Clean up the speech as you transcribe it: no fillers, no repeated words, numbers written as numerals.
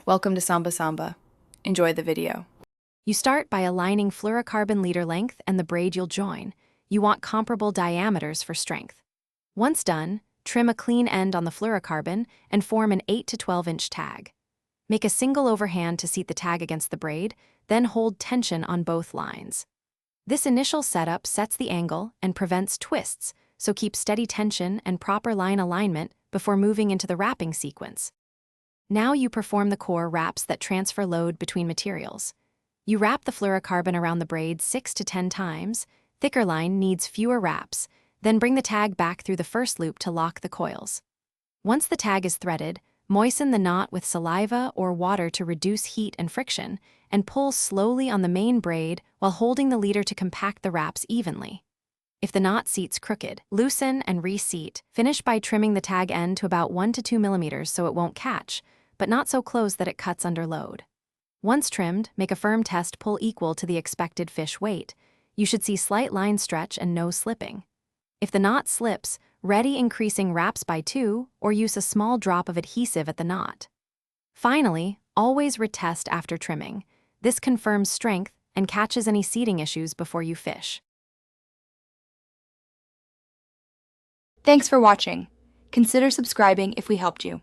Welcome to Samba Samba. Enjoy the video. You start by aligning fluorocarbon leader length and the braid you'll join. You want comparable diameters for strength. Once done, trim a clean end on the fluorocarbon and form an 8 to 12-inch tag. Make a single overhand to seat the tag against the braid, then hold tension on both lines. This initial setup sets the angle and prevents twists, so keep steady tension and proper line alignment before moving into the wrapping sequence. Now you perform the core wraps that transfer load between materials. You wrap the fluorocarbon around the braid 6 to 10 times. Thicker line needs fewer wraps, then bring the tag back through the first loop to lock the coils. Once the tag is threaded, moisten the knot with saliva or water to reduce heat and friction, and pull slowly on the main braid while holding the leader to compact the wraps evenly. If the knot seats crooked, loosen and reseat. Finish by trimming the tag end to about 1 to 2 millimeters so it won't catch, but not so close that it cuts under load. Once trimmed, make a firm test pull equal to the expected fish weight. You should see slight line stretch and no slipping. If the knot slips, ready increasing wraps by 2 or use a small drop of adhesive at the knot. Finally, always retest after trimming. This confirms strength and catches any seating issues before you fish. Thanks for watching. Consider subscribing if we helped you.